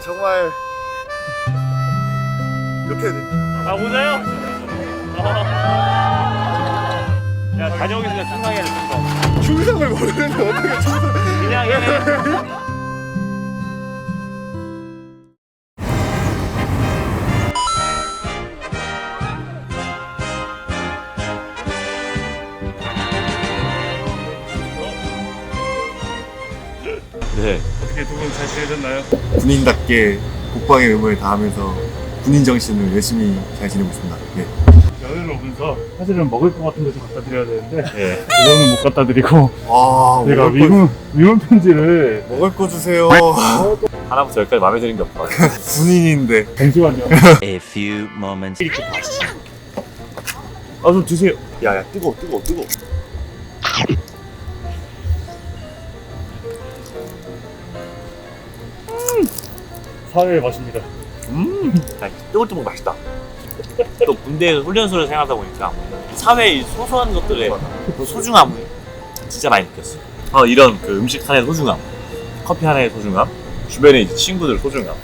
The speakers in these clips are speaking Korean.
정말 이렇게 아 모자요? 야 다녀오겠습니다. 충성해야 돼 충성. 충성을 모르는데 어떻게 충성? 그냥 해. 네. 어떻게 두 분 잘 지내셨나요? 군인답게 국방의 의무를 다하면서 군인 정신을 열심히 잘 지내고 있습니다. 네. 연애를 오면서 사실은 먹을 것 같은 거 좀 갖다 드려야 되는데 네. 그거는 못 갖다 드리고 아, 제가 위문 편지를 먹을 거 주세요. 하나부터 열까지 마음에 드는 게 없다. 군인인데. 잠시만요. A few moments. 아 좀 드세요. 야야 뜨거. 사회의 맛입니다. 아, 뜨글뜨글 맛있다. 또 군대에서 훈련소를 생활하다 보니까 사회의 소소한 것들의 그 소중함을 진짜 많이 느꼈어. 이런 그 음식 하나의 소중함, 커피 하나의 소중함, 주변에 이제 친구들 소중함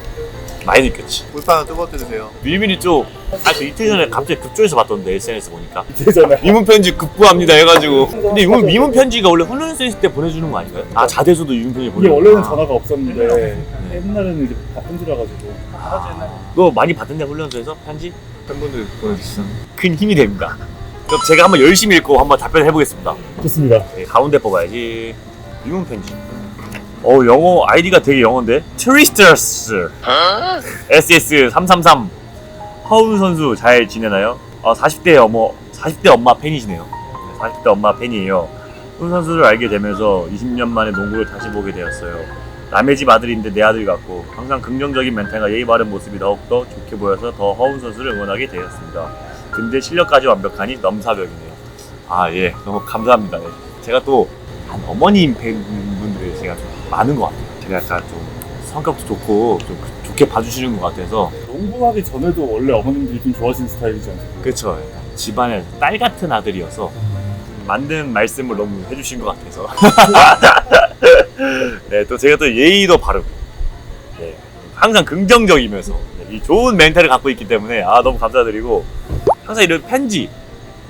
많이 느꼈지. 물빵 하나 뜨거워 주세요. 미리미리 쪽 사실 이틀 전에 갑자기 급조해서 봤던데 SNS 보니까 되잖아요. 미문 편지 급부합니다 해가지고. 근데 이건 미문 편지가 원래 훈련소에 있을 때 보내주는 거 아닌가요? 아 자대소도 미문 편지 이게 보내는 원래는 거. 전화가 없었는데 옛날에는 이제 바쁜지라 가지고 너 많이 받았냐 훈련소에서 편지? 팬분들 보내주시죠. 큰 힘이 됩니다. 그럼 제가 한번 열심히 읽고 한번 답변해 보겠습니다. 좋습니다. 네, 가운데 뽑아야지. 미문 편지. 영어 아이디가 되게 영어인데. 트리스터스 SS333 허운 선수 잘 지내나요? 40대 엄마 팬이시네요. 40대 엄마 팬이에요. 허운 선수를 알게 되면서 20년 만에 농구를 다시 보게 되었어요. 남의 집 아들인데 내 아들 같고 항상 긍정적인 멘탈과 예의 바른 모습이 더욱더 좋게 보여서 더 허운 선수를 응원하게 되었습니다. 근데 실력까지 완벽하니 넘사벽이네요. 아 예, 너무 감사합니다. 네. 제가 또 한 어머님 팬분들이 제가 좀 많은 것 같아요. 제가 약간 좀 성격도 좋고 좀 좋게 봐주시는 것 같아서. 농구하기 전에도 원래 어머님들이 좀 좋아하시는 스타일이지 않습니까? 그렇죠. 집안에 딸 같은 아들이어서 맞는 말씀을 너무 해주신 것 같아서. 네, 또 제가 또 예의도 바르고, 네, 항상 긍정적이면서 네, 이 좋은 멘탈을 갖고 있기 때문에 너무 감사드리고 항상 이런 편지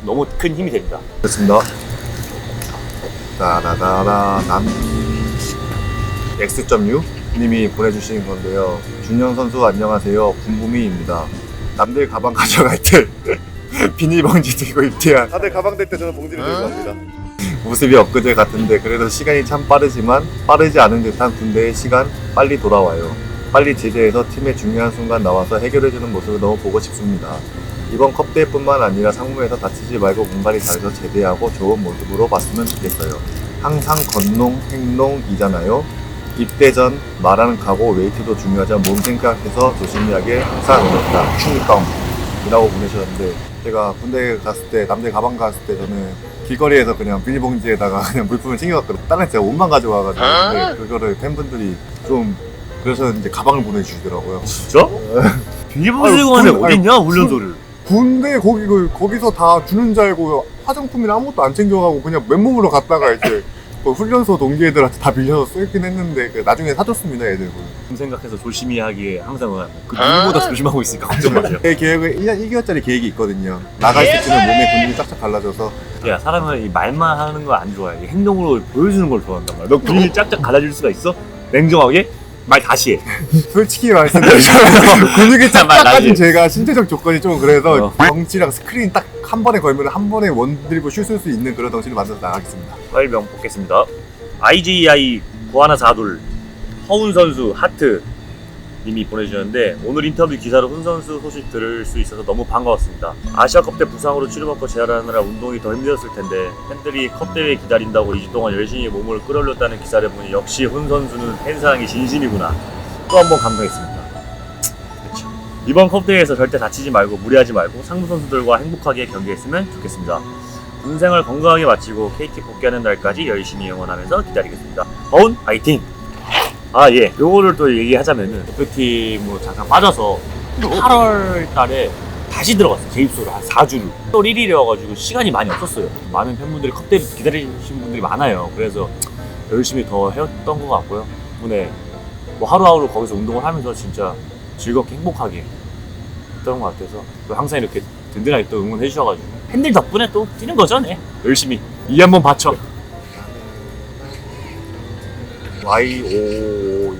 너무 큰 힘이 됩니다. 그렇습니다. 따라다라 X.U 님이 보내주신 건데요. 준영 선수 안녕하세요. 군부미입니다. 남들 가방 가져갈 때 비닐봉지 들고 입대한 다들 가방 댈 때 저는 봉지를 들고 갑니다. 모습이 엊그제 같은데 그래도 시간이 참 빠르지만 빠르지 않은 듯한 군대의 시간 빨리 돌아와요. 빨리 제대해서 팀의 중요한 순간 나와서 해결해주는 모습을 너무 보고 싶습니다. 이번 컵대회뿐만 아니라 상무에서 다치지 말고 몸관리 잘해서 제대하고 좋은 모습으로 봤으면 좋겠어요. 항상 겉농, 행농이잖아요. 입대 전 말하는 각오, 웨이트도 중요하지만 몸 생각해서 조심히 하게 항상 응원합니다. 충성! 이라고 보내셨는데 제가 군대 갔을 때 남들 가방 갔을 때 저는 길거리에서 그냥 비닐봉지에다가 그냥 물품을 챙겨갔거든요. 다른 제가 옷만 가져와가지고 근데 그거를 팬분들이 좀 그래서 이제 가방을 보내주시더라고요. 진짜? 비닐봉지 들고 가는 데 어딨냐 훈련소를. 군대 거기서 다 주는 줄 알고 화장품이나 아무것도 안 챙겨가고 그냥 맨몸으로 갔다가 이제 그 훈련소 동기애들한테 다 빌려서 쓰긴 했는데 나중에 사줬습니다 애들. 몸 생각해서 조심히 하기에 항상 응원합니다. 그 누구보다 조심하고 있으니까 걱정 마세요. 제 계획은 1개월짜리 계획이 있거든요. 나갈 때쯤은 몸에 근육이 쫙쫙 갈라져서. 야, 사람은 이 말만 하는 거 안 좋아해. 이 행동으로 보여주는 걸 좋아한단 말이야. 너 근육이 짝짝 갈라질 수가 있어? 냉정하게? 말 다시 해. 솔직히 말씀드리자면 근육이 쫙쫙 말 가진 나지. 제가 신체적 조건이 좀 그래서 어. 덩치랑 스크린 딱 한 번에 걸면 한 번에 원드리블 슛 쓸 수 있는 그런 덩치를 만들어서 나가겠습니다. 파일명 뽑겠습니다. IJI 9142 허운 선수 하트 님이 보내주셨는데 오늘 인터뷰 기사로 훈 선수 소식 들을 수 있어서 너무 반가웠습니다. 아시아컵 때 부상으로 치료받고 재활하느라 운동이 더 힘들었을 텐데 팬들이 컵 대회 기다린다고 2주 동안 열심히 몸을 끌어올렸다는 기사를 보니 역시 훈 선수는 팬사랑이 진심이구나. 또 한 번 감동했습니다. 그렇죠. 이번 컵 대회에서 절대 다치지 말고 무리하지 말고 상무 선수들과 행복하게 경기했으면 좋겠습니다. 군생활 건강하게 마치고 KT 복귀하는 날까지 열심히 응원하면서 기다리겠습니다. 허운 화이팅! 예. 요거를 또 얘기하자면은 대표팀으로 잠깐 빠져서 8월 달에 다시 들어갔어요. 재입소를 한 4주를. 1월 1일이어가지고 시간이 많이 없었어요. 많은 팬분들이 컵대를 기다리시는 분들이 많아요. 그래서 열심히 더 해왔던 것 같고요. 덕분에 뭐 하루하루 거기서 운동을 하면서 진짜 즐겁게 행복하게 했던 것 같아서 또 항상 이렇게 든든하게 또 응원해 주셔가지고 팬들 덕분에 또 뛰는 거죠. 네. 열심히 이 한번 바쳐. YONR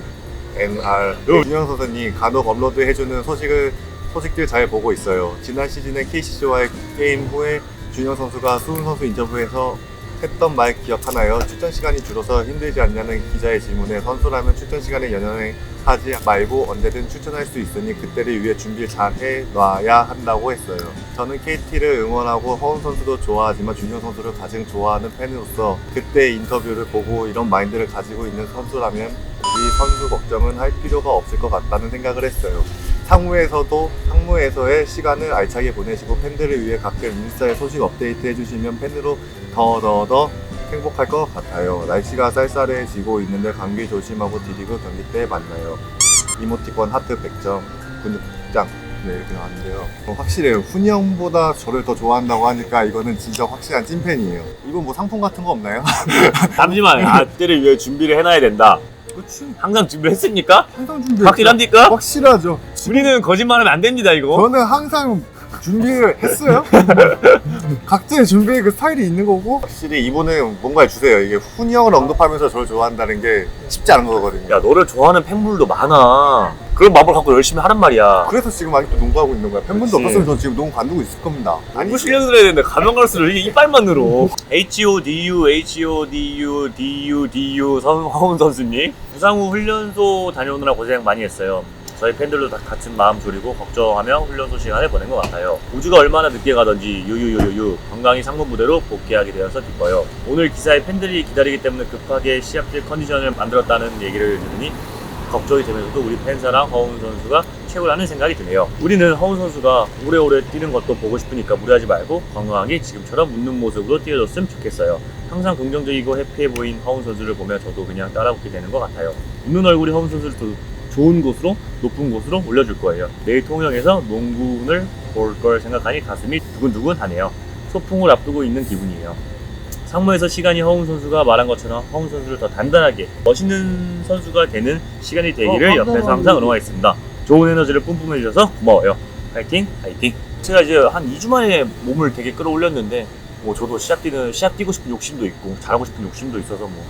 준영 선수님 간혹 업로드 해주는 소식들 잘 보고 있어요. 지난 시즌에 KCC와의 게임 후에 준영 선수가 수훈 선수 인터뷰에서 했던 말 기억하나요? 출전 시간이 줄어서 힘들지 않냐는 기자의 질문에 선수라면 출전 시간에 연연하지 말고 언제든 출전할 수 있으니 그때를 위해 준비를 잘 해놔야 한다고 했어요. 저는 KT를 응원하고 허훈 선수도 좋아하지만 준영 선수를 가장 좋아하는 팬으로서 그때 인터뷰를 보고 이런 마인드를 가지고 있는 선수라면 우리 선수 걱정은 할 필요가 없을 것 같다는 생각을 했어요. 상무에서의 시간을 알차게 보내시고 팬들을 위해 가끔 인스타에 소식 업데이트 해주시면 팬으로 더 행복할 것 같아요. 날씨가 쌀쌀해지고 있는데 감기 조심하고 D리그 경기 때 만나요. 이모티콘 하트 100점 근육장 네, 이렇게 나왔는데요. 확실해요. 훈이 형보다 저를 더 좋아한다고 하니까 이거는 진짜 확실한 찐팬이에요. 이건 뭐 상품 같은 거 없나요? 잠시만. 때를 위해 준비를 해놔야 된다. 그렇지. 항상 준비를 했습니까? 항상 준비. 확실합니까? 확실하죠. 우리는 거짓말하면 안 됩니다 이거. 저는 항상 준비를 했어요. 각자의 준비의 그 스타일이 있는 거고 확실히 이분은 뭔가를 주세요. 이게 훈이 형을 언급하면서 저를 좋아한다는 게 쉽지 않은 거거든요. 야 너를 좋아하는 팬분들도 많아. 그런 마음을 갖고 열심히 하란 말이야. 그래서 지금 아직도 농구하고 있는 거야. 팬분도 그렇지. 없었으면 저 지금 농구 관두고 있을 겁니다. 농구 실력 들어야 되는데 가면 갈수록 이게 이빨만 늘어. HODU 허훈 선수님 부상 후 훈련소 다녀오느라 고생 많이 했어요. 저희 팬들도 다 같은 마음 졸이고 걱정하며 훈련소 시간을 보낸 것 같아요. 우주가 얼마나 늦게 가던지 유유유유유 건강히 상무 부대로 복귀하게 되어서 기뻐요. 오늘 기사에 팬들이 기다리기 때문에 급하게 시합질 컨디션을 만들었다는 얘기를 들으니 걱정이 되면서도 우리 팬사랑 허훈 선수가 최고라는 생각이 드네요. 우리는 허훈 선수가 오래오래 뛰는 것도 보고 싶으니까 무리하지 말고 건강하게 지금처럼 웃는 모습으로 뛰어줬으면 좋겠어요. 항상 긍정적이고 해피해 보인 허훈 선수를 보면 저도 그냥 따라 웃게 되는 것 같아요. 웃는 얼굴이 허훈 선수를 더 좋은 곳으로, 높은 곳으로 올려줄 거예요. 내일 통영에서 농구를 볼 걸 생각하니 가슴이 두근두근하네요. 소풍을 앞두고 있는 기분이에요. 상무에서 시간이 허훈 선수가 말한 것처럼 허훈 선수를 더 단단하게 멋있는 선수가 되는 시간이 되기를 옆에서 항상 응원하겠습니다. 좋은 에너지를 뿜뿜 해주셔서 고마워요. 파이팅 파이팅. 제가 이제 한 2주 만에 몸을 되게 끌어올렸는데 뭐 저도 시합 뛰고 싶은 욕심도 있고 잘하고 싶은 욕심도 있어서 뭐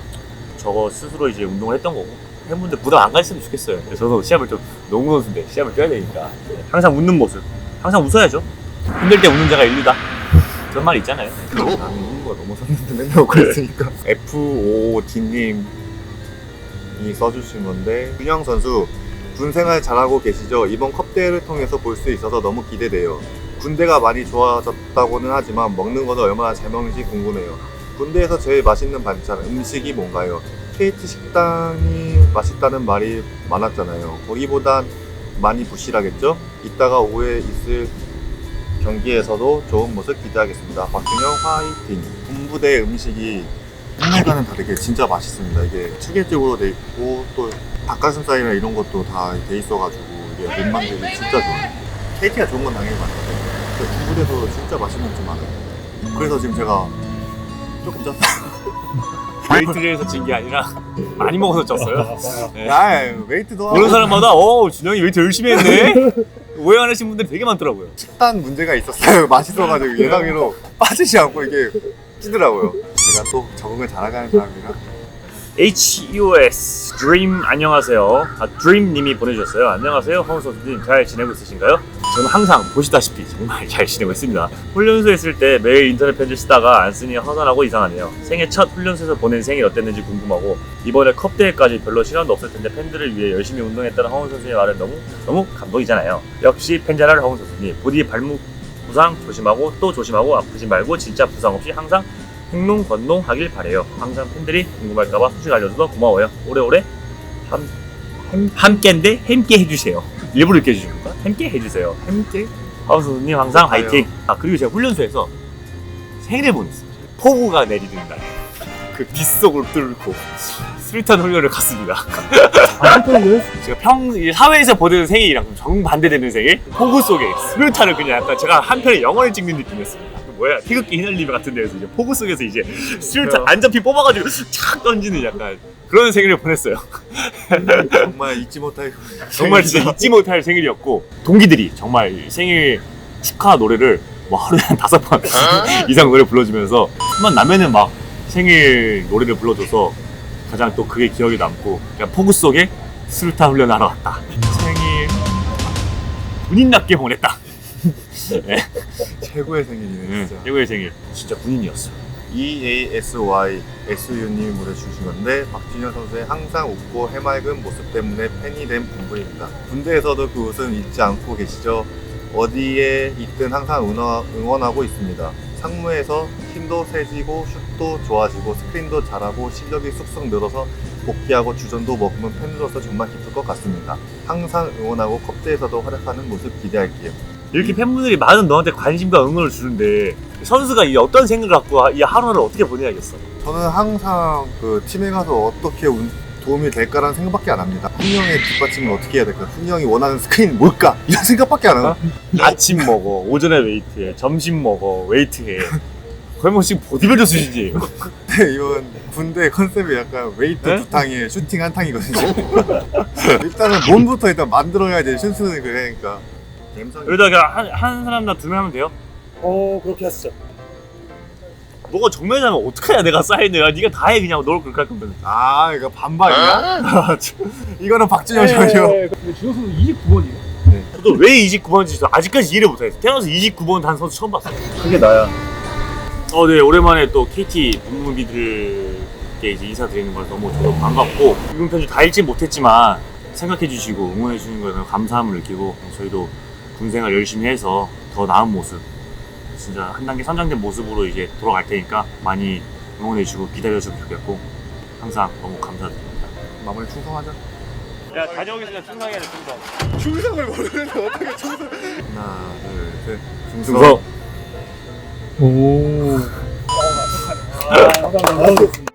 저거 스스로 이제 운동을 했던 거고 팬분들 부담 안 가셨으면 좋겠어요. 저도 시합을 좀 농구 선수인데 시합을 뛰어야 되니까 항상 웃는 모습 항상 웃어야죠. 힘들 때 웃는 자가 인류다 그런 말 있잖아요. 나는 농구가 넘어섰는데 맨날 웃고 있으니까 FOD님이 써주신 건데 준영 선수 군생활 잘하고 계시죠? 이번 컵대회를 통해서 볼 수 있어서 너무 기대돼요. 군대가 많이 좋아졌다고는 하지만 먹는 것은 얼마나 잘 먹는지 궁금해요. 군대에서 제일 맛있는 반찬, 음식이 뭔가요? KT 식당이 맛있다는 말이 많았잖아요. 거기보단 많이 부실하겠죠? 이따가 오후에 있을 경기에서도 좋은 모습 기대하겠습니다. 박준영 화이팅! 군부대 음식이 한일과는 다르게 진짜 맛있습니다. 이게 체계적으로 돼 있고 또 닭가슴살이나 이런 것도 다 돼 있어가지고 이게 몸 만들기 진짜 좋아요. KT가 좋은 건 당연히 맞는데 군부대도 진짜 맛있는 음식 많아요. 그래서 지금 제가 조금 쪘어요. 웨이트를 해서 찐 게 아니라 많이 먹어서 쪘어요. 네. 야, 웨이트도 하고 보는 사람마다 준영이 웨이트 열심히 했네? 오해하시는 분들이 되게 많더라고요. 식단 문제가 있었어요. 맛있어가지고 예상외로 빠지지 않고 이게 찌더라고요. 제가 또 적응을 잘하는 사람이라 HUS Dream 안녕하세요. 드림님이 보내주셨어요. 안녕하세요. 허훈 선수님 잘 지내고 있으신가요? 저는 항상 보시다시피 정말 잘 지내고 있습니다. 훈련소에 있을 때 매일 인터넷 편지 쓰다가 안 쓰니 허전하고 이상하네요. 생애 첫 훈련소에서 보낸 생일 어땠는지 궁금하고 이번에 컵대회까지 별로 시간도 없을 텐데 팬들을 위해 열심히 운동했다는 허훈 선수의 말은 너무 감동이잖아요. 역시 팬잘할 허훈 선수님 부디 발목 부상 조심하고 또 조심하고 아프지 말고 진짜 부상 없이 항상 행동건동하길 바래요. 항상 팬들이 궁금할까봐 소식 알려줘서 고마워요. 오래오래 함께인데 함께 해주세요. 일부러 이렇게 해주십니까? 함께 해주세요. 함께 허훈 선수님 항상 화이팅. 그리고 제가 훈련소에서 생일을 보냈어요. 폭우가 내리는 날 그 빗속을 뚫고 스리탄 훈련을 갔습니다. 제가 사회에서 보던 생일이랑 좀 정반대되는 생일 폭우 속에 스르타를 그냥 약간 제가 한편에 영화를 찍는 느낌이었습니다. 뭐야 태극기 휘날리며 같은 데서 이제 폭우 속에서 이제 수류탄 안전피 뽑아가지고 착 던지는 약간 그런 생일을 보냈어요. 정말 잊지 못할 정말 진짜 잊지 못할 생일이었고 동기들이 정말 생일 축하 노래를 뭐 하루에 한 5번 이상 노래 불러주면서 만 나면은 막 생일 노래를 불러줘서 가장 또 그게 기억에 남고 그냥 폭우 속에 수류탄 훈련을 하러 왔다. 생일 군인답게 보냈다. 네. 최고의 생일이네 진짜. 최고의 생일. 진짜 군인이었어. EASY SU님이 보내주신 건데 박준현 선수의 항상 웃고 해맑은 모습 때문에 팬이 된 분부입니다. 군대에서도 그 웃음 잊지 않고 계시죠? 어디에 있든 항상 응원하고 있습니다. 상무에서 힘도 세지고 슛도 좋아지고 스크린도 잘하고 실력이 쑥쑥 늘어서 복귀하고 주전도 먹으면 팬으로서 정말 기쁠 것 같습니다. 항상 응원하고 컵대에서도 활약하는 모습 기대할게요. 이렇게 팬분들이 많은 너한테 관심과 응원을 주는데 선수가 이 어떤 생각을 갖고 이 하루를 어떻게 보내야겠어? 저는 항상 그 팀에 가서 어떻게 도움이 될까라는 생각밖에 안 합니다. 훈영의 뒷받침을 어떻게 해야 될까? 훈영이 원하는 스크린 뭘까? 이런 생각밖에 안 해요. 아침 먹어, 오전에 웨이트해, 점심 먹어, 웨이트해. 거의 뭐 지금 보디빌더 수준이에요. 근데 이번 군대 컨셉이 약간 웨이트 네? 2탕에 슈팅 1탕이거든요. 일단은 몸부터 일단 만들어야지 슛은 그러니까. 여기다가 한 사람당 2명 하면 돼요? 그렇게 하시죠. 너가 정면이면 어떡하냐 내가 사인을. 네가 다 해 그냥 널 그렇게 할 거면. 아 이거 반박이야? 이거는 박준영 선수. 근데 준호 선수 29번이에요. 저도 왜 29번인지 아직까지 이해를 못하겠어. 태어나서 29번 단 선수 처음 봤어. 그게 나야. 네, 오랜만에 또 KT 동무비들께 이제 인사드리는 걸 너무 저도 반갑고 이번 편주 다 읽지 못했지만 생각해주시고 응원해주시는 거에 감사함을 느끼고 저희도 군생활 열심히 해서 더 나은 모습 진짜 한 단계 선장된 모습으로 이제 돌아갈 테니까 많이 응원해주시고 기다려주시면 좋겠고 항상 너무 감사드립니다. 마무리 충성하자. 야 다녀오겠습니다. 충성해야 돼 충성. 충성을 모르는데 어떻게 충성? 하나 둘 셋. 충성. 오. 감사합니다.